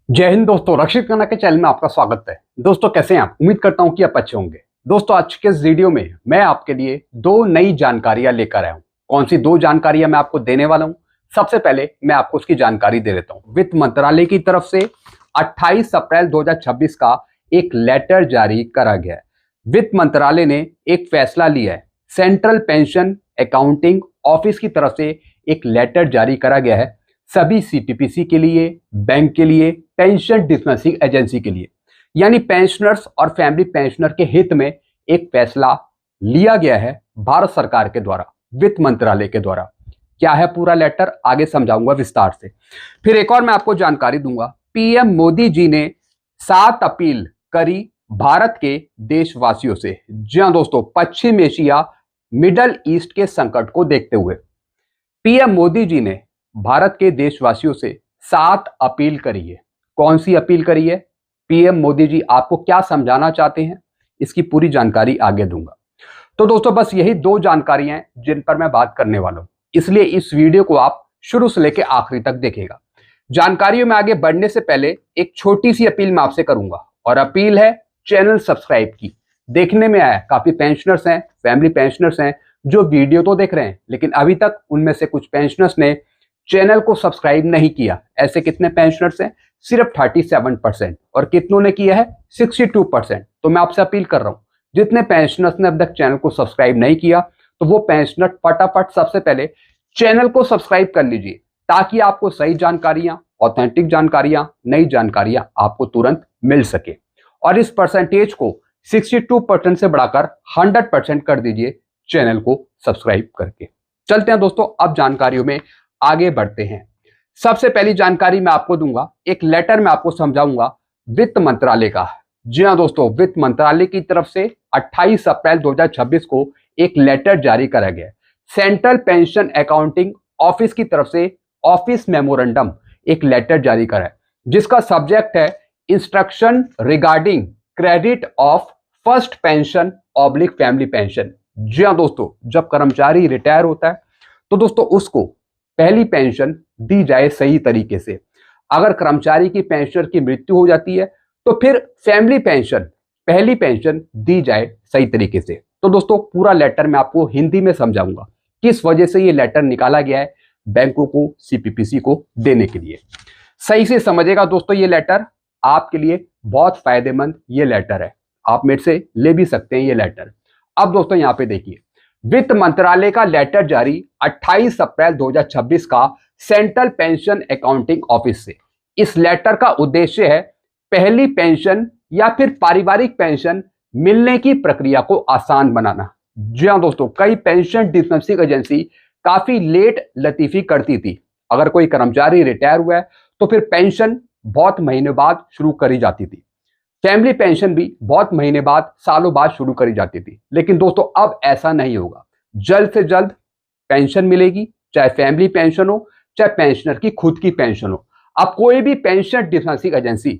जय हिंद दोस्तों, रक्षित खन्ना के चैनल में आपका स्वागत है। दोस्तों कैसे हैं आप? उम्मीद करता हूं कि आप अच्छे होंगे। दोस्तों आज के इस वीडियो में मैं आपके लिए दो नई जानकारियां लेकर आया हूं। कौन सी दो जानकारियां मैं आपको देने वाला हूं? सबसे पहले मैं आपको उसकी जानकारी दे देता हूं। वित्त मंत्रालय की तरफ से 28 अप्रैल 2026 का एक लेटर जारी करा गया है। वित्त मंत्रालय ने एक फैसला लिया है। सेंट्रल पेंशन अकाउंटिंग ऑफिस की तरफ से एक लेटर जारी करा गया है सभी सीपीपीसी के लिए, बैंक के लिए, पेंशन डिस्बर्सिंग एजेंसी के लिए, यानी पेंशनर्स और फैमिली पेंशनर के हित में एक फैसला लिया गया है भारत सरकार के द्वारा, वित्त मंत्रालय के द्वारा। क्या है पूरा लेटर, आगे समझाऊंगा विस्तार से। फिर एक और मैं आपको जानकारी दूंगा। पीएम मोदी जी ने 7 अपील करी भारत के देशवासियों से। जी हां दोस्तों, पश्चिम एशिया, मिडल ईस्ट के संकट को देखते हुए पीएम मोदी जी ने भारत के देशवासियों से 7 अपील करी है। कौन सी अपील करी है? पीएम मोदी जी आपको क्या समझाना चाहते हैं, इसकी पूरी जानकारी आगे दूंगा। तो दोस्तों बस यही दो जानकारियां हैं जिन पर मैं बात करने वाला हूं, इसलिए इस वीडियो को आप शुरू से लेकर आखिरी तक देखिएगा। जानकारियों में आगे बढ़ने से पहले एक छोटी सी अपील मैं आपसे करूंगा, और अपील है चैनल सब्सक्राइब की। देखने में आया काफी पेंशनर्स हैं, फैमिली पेंशनर्स हैं जो वीडियो तो देख रहे हैं, लेकिन अभी तक उनमें से कुछ पेंशनर्स ने चैनल को सब्सक्राइब नहीं किया। ऐसे कितने पेंशनर्स हैं? सिर्फ 37%। और कितनों ने किया है? 62%। तो मैं आपसे अपील कर रहा हूं, जितने पेंशनर्स ने अब तक चैनल को सब्सक्राइब नहीं किया, तो वो पेंशनर फटाफट सबसे पहले चैनल को सब्सक्राइब कर लीजिए, ताकि आपको सही जानकारियां, ऑथेंटिक जानकारियां, नई जानकारियां आपको तुरंत मिल सके। और इस परसेंटेज को 62% से बढ़ाकर 100% कर दीजिए चैनल को सब्सक्राइब करके। चलते हैं दोस्तों, अब जानकारियों में आगे बढ़ते हैं। सबसे पहली जानकारी मैं आपको दूंगा, एक लेटर मैं आपको समझाऊंगा वित्त मंत्रालय का। जी हां दोस्तों, वित्त मंत्रालय की तरफ से 28 अप्रैल 2026 को एक लेटर जारी करा गया। सेंट्रल पेंशन अकाउंटिंग ऑफिस की तरफ से ऑफिस मेमोरेंडम एक लेटर जारी करा है, जिसका सब्जेक्ट है instruction regarding credit of first pension oblique family pension. जी हां दोस्तों, जब कर्मचारी रिटायर होता है तो दोस्तों उसको पहली पेंशन दी जाए सही तरीके से। अगर कर्मचारी की पेंशनर की मृत्यु हो जाती है तो फिर फैमिली पेंशन, पहली पेंशन दी जाए सही तरीके से। तो दोस्तों पूरा लेटर मैं आपको हिंदी में समझाऊंगा, किस वजह से ये लेटर निकाला गया है बैंकों को, सीपीपीसी को देने के लिए। सही से समझेगा दोस्तों, ये लेटर आपके लिए बहुत फायदेमंद ये लेटर है। आप मेरे से ले भी सकते हैं ये लेटर। अब दोस्तों यहां पे देखिए, वित्त मंत्रालय का लेटर जारी 28 अप्रैल 2026 का सेंट्रल पेंशन अकाउंटिंग ऑफिस से। इस लेटर का उद्देश्य है पहली पेंशन या फिर पारिवारिक पेंशन मिलने की प्रक्रिया को आसान बनाना। जी हां दोस्तों, कई पेंशन डिस्बर्सिंग एजेंसी काफी लेट लतीफी करती थी। अगर कोई कर्मचारी रिटायर हुआ है तो फिर पेंशन बहुत महीने बाद शुरू करी जाती थी। फैमिली पेंशन भी बहुत महीने बाद, सालों बाद शुरू करी जाती थी। लेकिन दोस्तों अब ऐसा नहीं होगा, जल्द से जल्द पेंशन मिलेगी, चाहे फैमिली पेंशन हो, चाहे पेंशनर की खुद की पेंशन हो। अब कोई भी पेंशन डिस्बर्सिंग एजेंसी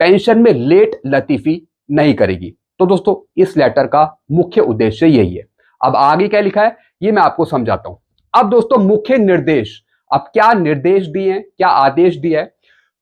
पेंशन में लेट लतीफी नहीं करेगी। तो दोस्तों इस लेटर का मुख्य उद्देश्य यही है। अब आगे क्या लिखा है ये मैं आपको समझाता हूं। अब दोस्तों मुख्य निर्देश, अब क्या निर्देश दिए हैं, क्या आदेश दिया है?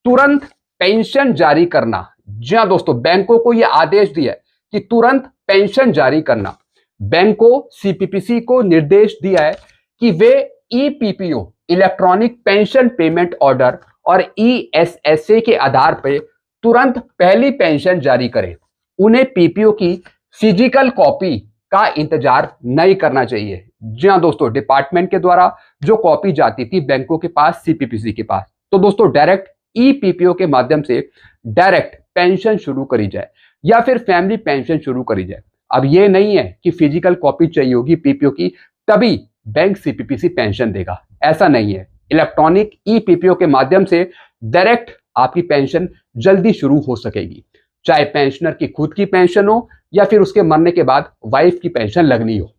तुरंत पेंशन जारी करना। जी हां दोस्तों, बैंकों को यह आदेश दिया है कि तुरंत पेंशन जारी करना। बैंक को, सीपीपीसी को निर्देश दिया है कि वे EPPO, electronic pension payment order, और ईएसएसए के आधार पर तुरंत पहली पेंशन जारी करें। उन्हें पीपीओ की फिजिकल कॉपी का इंतजार नहीं करना चाहिए। जी हां दोस्तों, डिपार्टमेंट के द्वारा जो कॉपी जाती थी बैंकों के पास, सीपीपीसी के पास, तो दोस्तों डायरेक्ट ईपीपीओ के माध्यम से डायरेक्ट पेंशन शुरू करी जाए या फिर फैमिली पेंशन शुरू करी जाए। अब ये नहीं है कि फिजिकल कॉपी चाहिए होगी पीपीओ की तभी बैंक सीपीपीसी पेंशन देगा, ऐसा नहीं है। इलेक्ट्रॉनिक ईपीपीओ के माध्यम से डायरेक्ट आपकी पेंशन जल्दी शुरू हो सकेगी, चाहे पेंशनर की खुद की पेंशन हो या फिर उसके मरने के बाद वाइफ की पेंशन लगनी हो।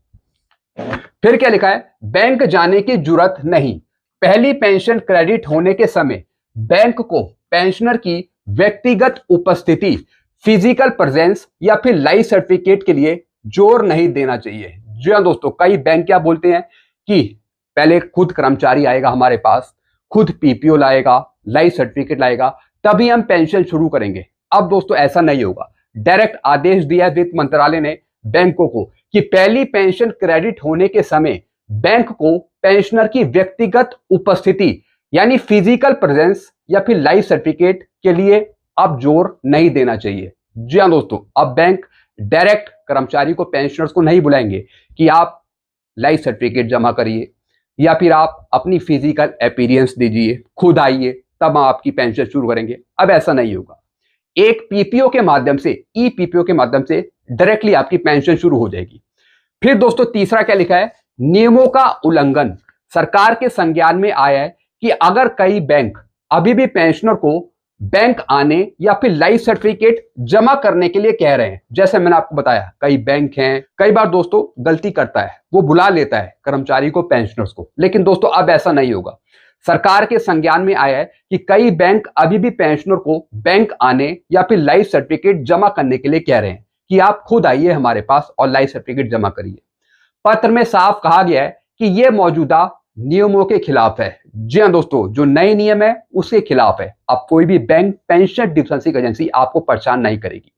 फिर क्या लिखा है? बैंक जाने की जरूरत नहीं। पहली पेंशन क्रेडिट होने के समय बैंक को पेंशनर की व्यक्तिगत उपस्थिति, फिजिकल प्रेजेंस या फिर लाइफ सर्टिफिकेट के लिए जोर नहीं देना चाहिए। जी हां दोस्तों, कई बैंक क्या बोलते हैं कि पहले खुद कर्मचारी आएगा हमारे पास, खुद पीपीओ लाएगा, लाइफ सर्टिफिकेट लाएगा, तभी हम पेंशन शुरू करेंगे। अब दोस्तों ऐसा नहीं होगा। डायरेक्ट आदेश दिया वित्त मंत्रालय ने बैंकों को कि पहली पेंशन क्रेडिट होने के समय बैंक को पेंशनर की व्यक्तिगत उपस्थिति यानी फिजिकल प्रेजेंस या फिर लाइफ सर्टिफिकेट के लिए अब जोर नहीं देना चाहिए। जी हाँ दोस्तों, अब बैंक डायरेक्ट कर्मचारी को, पेंशनर्स को नहीं बुलाएंगे कि आप लाइफ सर्टिफिकेट जमा करिए या फिर आप अपनी फिजिकल अपीयरेंस दीजिए, खुद आइए, तब हम आपकी पेंशन शुरू करेंगे। अब ऐसा नहीं होगा। एक पीपीओ के माध्यम से, ई पीपीओ के माध्यम से डायरेक्टली आपकी पेंशन शुरू हो जाएगी। फिर दोस्तों तीसरा क्या लिखा है, नियमों का उल्लंघन। सरकार के संज्ञान में आया है कि अगर कई बैंक अभी भी पेंशनर को बैंक आने या फिर लाइफ सर्टिफिकेट जमा करने के लिए कह रहे हैं, जैसे मैंने आपको बताया कई बैंक हैं, कई बार दोस्तों गलती करता है, वो बुला लेता है कर्मचारी को, पेंशनर्स को, लेकिन दोस्तों अब ऐसा नहीं होगा। सरकार के संज्ञान में आया है कि कई बैंक अभी भी पेंशनर को बैंक आने या फिर लाइफ सर्टिफिकेट जमा करने के लिए कह रहे हैं कि आप खुद आइए हमारे पास और लाइफ सर्टिफिकेट जमा करिए। पत्र में साफ कहा गया है कि यह मौजूदा नियमों के खिलाफ है। जी हाँ दोस्तों, जो नए नियम है उसके खिलाफ है। अब कोई भी बैंक पेंशन डिस्बर्सिंग एजेंसी आपको परेशान नहीं करेगी।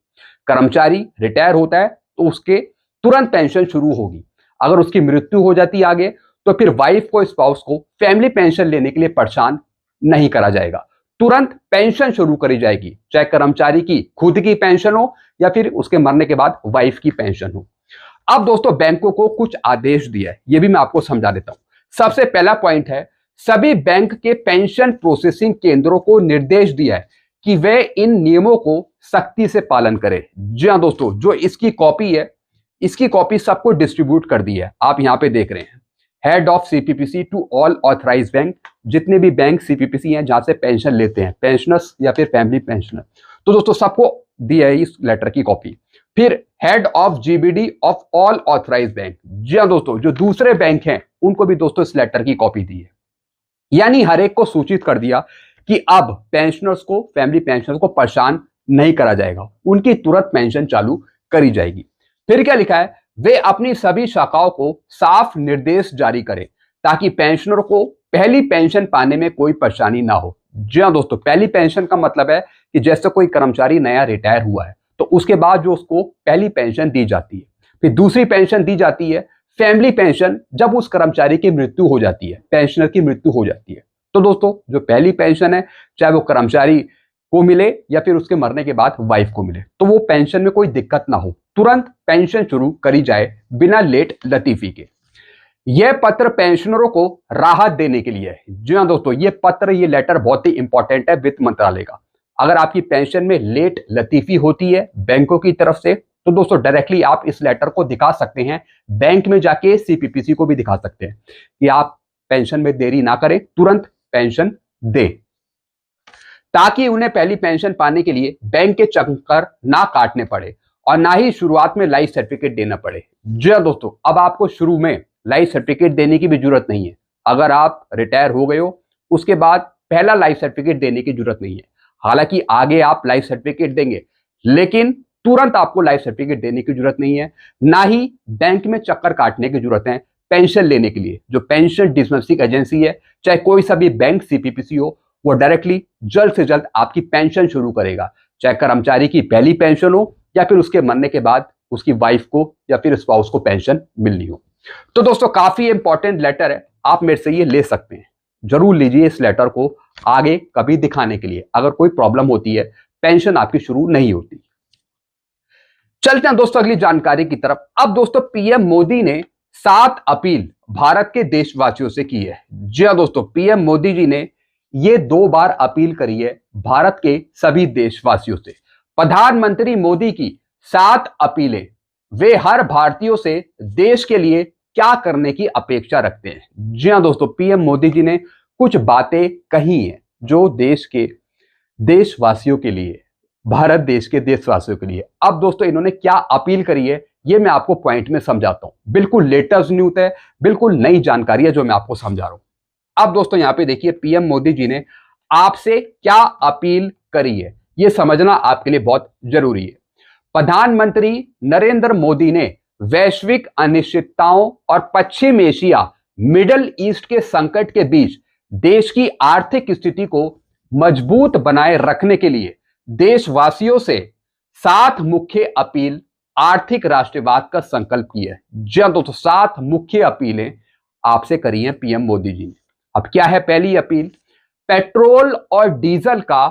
कर्मचारी रिटायर होता है तो उसके तुरंत पेंशन शुरू होगी। अगर उसकी मृत्यु हो जाती है आगे, तो फिर वाइफ को, स्पाउस को फैमिली पेंशन लेने के लिए परेशान नहीं करा जाएगा, तुरंत पेंशन शुरू करी जाएगी, चाहे कर्मचारी की खुद की पेंशन हो या फिर उसके मरने के बाद वाइफ की पेंशन हो। अब दोस्तों बैंकों को कुछ आदेश दिया है, यह भी मैं आपको समझा देता हूं। सबसे पहला पॉइंट है, सभी बैंक के पेंशन प्रोसेसिंग केंद्रों को निर्देश दिया है कि वे इन नियमों को सख्ती से पालन करें। जी हाँ दोस्तों, जो इसकी कॉपी है, इसकी कॉपी सबको डिस्ट्रीब्यूट कर दी है, आप यहां पे देख रहे हैं। Head of CPPC to all authorise bank, जितने भी बैंक सीपीपीसी हैं जहां से पेंशन लेते हैं पेंशनर्स या फिर फैमिली पेंशनर, तो दोस्तों सबको दिया है इस लेटर की कॉपी। फिर head of GBD of all authorise bank, जी हाँ दोस्तों, जो दूसरे बैंक हैं उनको भी दोस्तों इस लेटर की कॉपी दी है। यानी हर एक को सूचित कर दिया कि अब पेंशनर्स को, फैमिली पेंशनर्स को परेशान नहीं करा जाएगा, उनकी तुरंत पेंशन चालू करी जाएगी। फिर क्या लिखा है, वे अपनी सभी शाखाओं को साफ निर्देश जारी करें ताकि पेंशनर को पहली पेंशन पाने में कोई परेशानी ना हो। जी हाँ दोस्तों, पहली पेंशन का मतलब है कि जैसे कोई कर्मचारी नया रिटायर हुआ है तो उसके बाद जो उसको पहली पेंशन दी जाती है, फिर दूसरी पेंशन दी जाती है फैमिली पेंशन जब उस कर्मचारी की मृत्यु हो जाती है, पेंशनर की मृत्यु हो जाती है। तो दोस्तों जो पहली पेंशन है, चाहे वो कर्मचारी को मिले या फिर उसके मरने के बाद वाइफ को मिले, तो वो पेंशन में कोई दिक्कत ना हो, तुरंत पेंशन शुरू करी जाए बिना लेट लतीफी के। यह पत्र पेंशनरों को राहत देने के लिए है। जी हाँ दोस्तों, ये पत्र, ये लेटर बहुत ही इंपॉर्टेंट है वित्त मंत्रालय का। अगर आपकी पेंशन में लेट लतीफी होती है बैंकों की तरफ से, तो दोस्तों डायरेक्टली आप इस लेटर को दिखा सकते हैं, बैंक में जाके सीपीपीसी को भी दिखा सकते हैं कि आप पेंशन में देरी ना करें, तुरंत पेंशन दे, ताकि उन्हें पहली पेंशन पाने के लिए बैंक के चक्कर ना काटने पड़े और ना ही शुरुआत में लाइफ सर्टिफिकेट देना पड़े। जी हाँ दोस्तों, अब आपको शुरू में लाइफ सर्टिफिकेट देने की भी जरूरत नहीं है। अगर आप रिटायर हो गए हो, उसके बाद पहला लाइफ सर्टिफिकेट देने की जरूरत नहीं है। हालांकि आगे आप लाइफ सर्टिफिकेट देंगे, लेकिन तुरंत आपको लाइफ सर्टिफिकेट देने की जरूरत नहीं है, ना ही बैंक में चक्कर काटने की जरूरत है पेंशन लेने के लिए। जो पेंशन डिस्बर्सिंग एजेंसी है, चाहे कोई सा भी बैंक सीपीपीसी हो, वो डायरेक्टली जल्द से जल्द आपकी पेंशन शुरू करेगा, चाहे कर्मचारी की पहली पेंशन हो या फिर उसके मरने के बाद उसकी वाइफ को या फिर स्पाउस को पेंशन मिलनी हो। तो दोस्तों काफी इंपॉर्टेंट लेटर है, आप मेरे से ये ले सकते हैं, जरूर लीजिए इस लेटर को आगे कभी दिखाने के लिए, अगर कोई प्रॉब्लम होती है, पेंशन आपकी शुरू नहीं होती। चलते हैं दोस्तों अगली जानकारी की तरफ। अब दोस्तों पीएम मोदी ने 7 अपील भारत के देशवासियों से की है। जी हां दोस्तों, पीएम मोदी जी ने ये 2 बार अपील करी है भारत के सभी देशवासियों से। प्रधानमंत्री मोदी की 7 अपीलें, वे हर भारतीयों से देश के लिए क्या करने की अपेक्षा रखते हैं। जी हां दोस्तों, पीएम मोदी जी ने कुछ बातें कही हैं जो देश के देशवासियों के लिए, भारत देश के देशवासियों के लिए। अब दोस्तों इन्होंने क्या अपील करी है, ये मैं आपको पॉइंट में समझाता हूं। बिल्कुल लेटेस्ट न्यूज है, बिल्कुल नई जानकारी है जो मैं आपको समझा रहा हूं। अब दोस्तों यहां पे देखिए पीएम मोदी जी ने आपसे क्या अपील करी है, यह समझना आपके लिए बहुत जरूरी है। प्रधानमंत्री नरेंद्र मोदी ने वैश्विक अनिश्चितताओं और पश्चिम एशिया, मिडिल ईस्ट के संकट के बीच देश की आर्थिक स्थिति को मजबूत बनाए रखने के लिए देशवासियों से 7 मुख्य अपील आर्थिक राष्ट्रवाद का संकल्प किया है। जी हाँ दोस्तों, 7 मुख्य अपीलें आपसे करी हैं पीएम मोदी जी ने। अब क्या है पहली अपील? पेट्रोल और डीजल का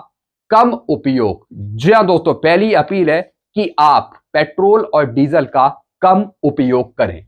कम उपयोग। जी हाँ दोस्तों, पहली अपील है कि आप पेट्रोल और डीजल का कम उपयोग करें,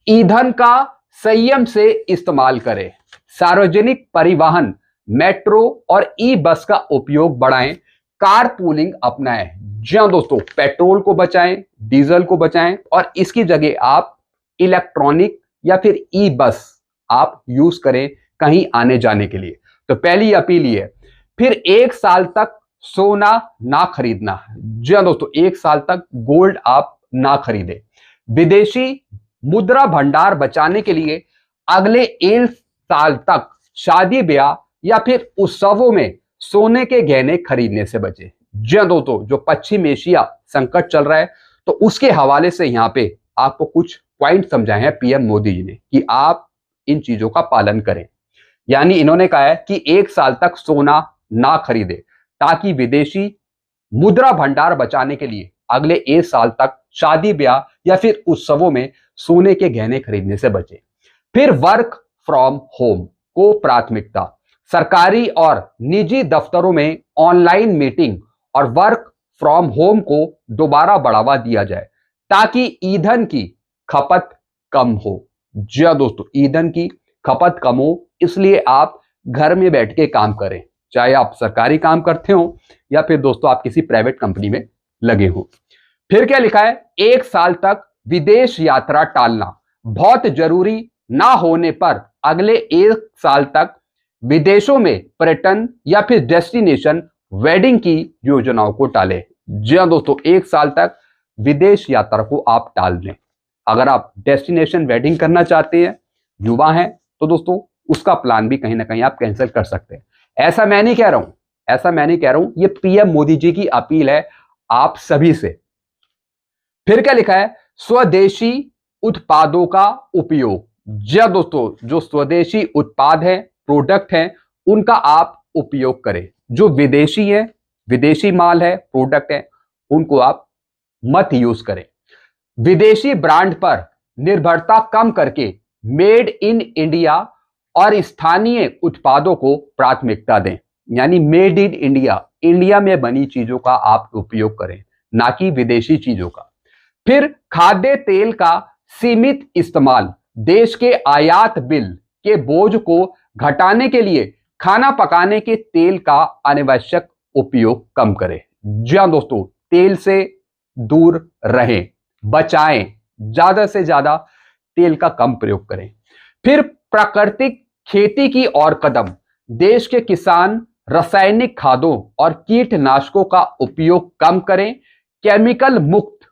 ईंधन का संयम से इस्तेमाल करें, सार्वजनिक परिवहन मेट्रो और ई बस का उपयोग बढ़ाएं, कार पूलिंग अपनाएं। जी हाँ दोस्तों, पेट्रोल को बचाएं, डीजल को बचाएं और इसकी जगह आप इलेक्ट्रॉनिक या फिर ई बस आप यूज करें कहीं आने जाने के लिए। तो पहली अपील ये है। फिर 1 साल तक सोना ना खरीदना। जी हाँ दोस्तों, 1 साल तक गोल्ड आप ना खरीदें। विदेशी मुद्रा भंडार बचाने के लिए अगले 1 साल तक शादी ब्याह या फिर उत्सवों में सोने के गहने खरीदने से बचे। जी हाँ दोस्तों, जो पश्चिम एशिया संकट चल रहा है तो उसके हवाले से यहां पे आपको कुछ पॉइंट समझाए हैं पीएम मोदी जी ने कि आप इन चीजों का पालन करें। यानी इन्होंने कहा है कि 1 साल तक सोना ना खरीदे ताकि विदेशी मुद्रा भंडार बचाने के लिए अगले 1 साल तक शादी ब्याह या फिर उत्सवों में सोने के गहने खरीदने से बचे। फिर वर्क फ्रॉम होम को प्राथमिकता। सरकारी और निजी दफ्तरों में ऑनलाइन मीटिंग और वर्क फ्रॉम होम को दोबारा बढ़ावा दिया जाए ताकि ईंधन की खपत कम हो। जी हाँ दोस्तों, ईंधन की खपत कम हो, इसलिए आप घर में बैठ के काम करें, चाहे आप सरकारी काम करते हो या फिर दोस्तों आप किसी प्राइवेट कंपनी में लगे हो। फिर क्या लिखा है? 1 साल तक विदेश यात्रा टालना, बहुत जरूरी ना होने पर अगले 1 साल तक विदेशों में पर्यटन या फिर डेस्टिनेशन वेडिंग की योजनाओं को टालें। जी हाँ दोस्तों, 1 साल तक विदेश यात्रा को आप टाल दें। अगर आप डेस्टिनेशन वेडिंग करना चाहते हैं, युवा हैं, तो दोस्तों उसका प्लान भी कहीं ना कहीं आप कैंसिल कर सकते हैं। ऐसा मैं नहीं कह रहा हूं, ये पीएम मोदी जी की अपील है आप सभी से। फिर क्या लिखा है? स्वदेशी उत्पादों का उपयोग। जी हाँ दोस्तों, जो स्वदेशी उत्पाद है, प्रोडक्ट है, उनका आप उपयोग करें। जो विदेशी है, विदेशी माल है, प्रोडक्ट है, उनको आप मत यूज करें। विदेशी ब्रांड पर निर्भरता कम करके मेड इन इंडिया और स्थानीय उत्पादों को प्राथमिकता दें। यानी मेड इन इंडिया, इंडिया में बनी चीजों का आप उपयोग करें, ना कि विदेशी चीजों का। फिर खाद्य तेल का सीमित इस्तेमाल, देश के आयात बिल के बोझ को घटाने के लिए खाना पकाने के तेल का अनावश्यक उपयोग कम करें। जी हाँ दोस्तों, तेल से दूर रहें, बचाएं, ज्यादा से ज्यादा तेल का कम प्रयोग करें। फिर प्राकृतिक खेती की ओर कदम, देश के किसान रासायनिक खादों और कीटनाशकों का उपयोग कम करें, केमिकल मुक्त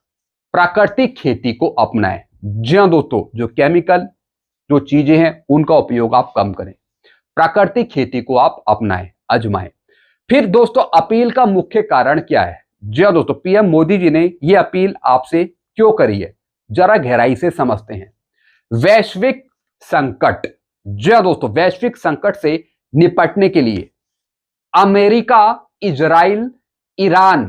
प्राकृतिक खेती को अपनाएं। जी हाँ दोस्तों, जो केमिकल जो चीजें हैं उनका उपयोग आप कम करें, प्राकृतिक खेती को आप अपनाएं, आजमाएं। फिर दोस्तों अपील का मुख्य कारण क्या है? जी हाँ दोस्तों, पीएम मोदी जी ने यह अपील आपसे क्यों करी है, जरा गहराई से समझते हैं। वैश्विक संकट। जी हाँ दोस्तों, वैश्विक संकट से निपटने के लिए अमेरिका, इजराइल, ईरान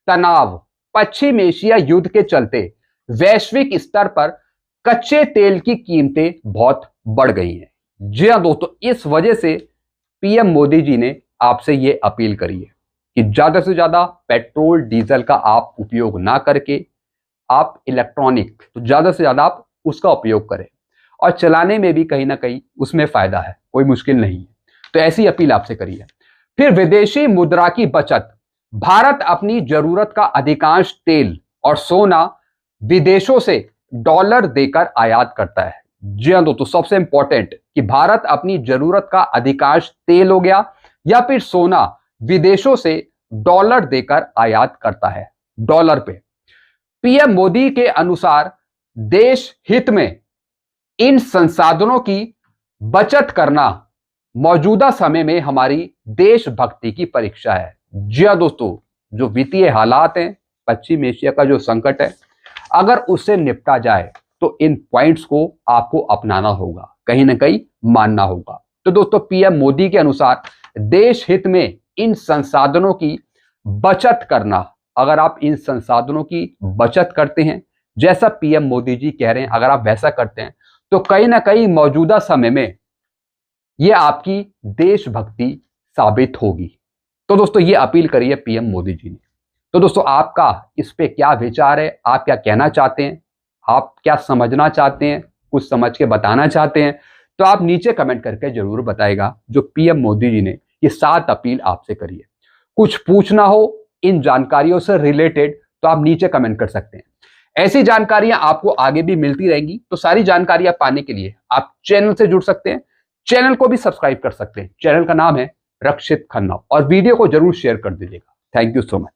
तनाव, पश्चिम एशिया युद्ध के चलते वैश्विक स्तर पर कच्चे तेल की कीमतें बहुत बढ़ गई हैं। जी हाँ दोस्तों, इस वजह से पीएम मोदी जी ने आपसे ये अपील करी है कि ज्यादा से ज्यादा पेट्रोल डीजल का आप उपयोग ना करके आप इलेक्ट्रॉनिक, तो ज्यादा से ज्यादा आप उसका उपयोग करें और चलाने में भी कहीं ना कहीं उसमें फायदा है, कोई मुश्किल नहीं है। तो ऐसी अपील आपसे करी है। फिर विदेशी मुद्रा की बचत। भारत अपनी जरूरत का अधिकांश तेल और सोना विदेशों से डॉलर देकर आयात करता है। जी हाँ दोस्तों, सबसे इंपॉर्टेंट कि भारत अपनी जरूरत का अधिकांश तेल हो गया या फिर सोना विदेशों से डॉलर देकर आयात करता है, डॉलर पे। पीएम मोदी के अनुसार देश हित में इन संसाधनों की बचत करना मौजूदा समय में हमारी देशभक्ति की परीक्षा है। जी हाँ दोस्तों, जो वित्तीय हालात हैं, पश्चिम एशिया का जो संकट है, अगर उससे निपटा जाए तो इन पॉइंट्स को आपको अपनाना होगा, कहीं ना कहीं मानना होगा। तो दोस्तों पीएम मोदी के अनुसार देश हित में इन संसाधनों की बचत करना, अगर आप इन संसाधनों की बचत करते हैं, जैसा पीएम मोदी जी कह रहे हैं, अगर आप वैसा करते हैं, तो कहीं ना कहीं मौजूदा समय में यह आपकी देशभक्ति साबित होगी। तो दोस्तों ये अपील करी है पीएम मोदी जी ने। तो दोस्तों आपका इस पे क्या विचार है, आप क्या कहना चाहते हैं, आप क्या समझना चाहते हैं, कुछ समझ के बताना चाहते हैं, तो आप नीचे कमेंट करके जरूर बताएगा। जो पीएम मोदी जी ने ये 7 अपील आपसे करी है, कुछ पूछना हो इन जानकारियों से रिलेटेड तो आप नीचे कमेंट कर सकते हैं। ऐसी जानकारियां आपको आगे भी मिलती रहेंगी, तो सारी जानकारियां पाने के लिए आप चैनल से जुड़ सकते हैं, चैनल को भी सब्सक्राइब कर सकते हैं। चैनल का नाम है रक्षित खन्ना, और वीडियो को जरूर शेयर कर दीजिएगा। Thank you so much.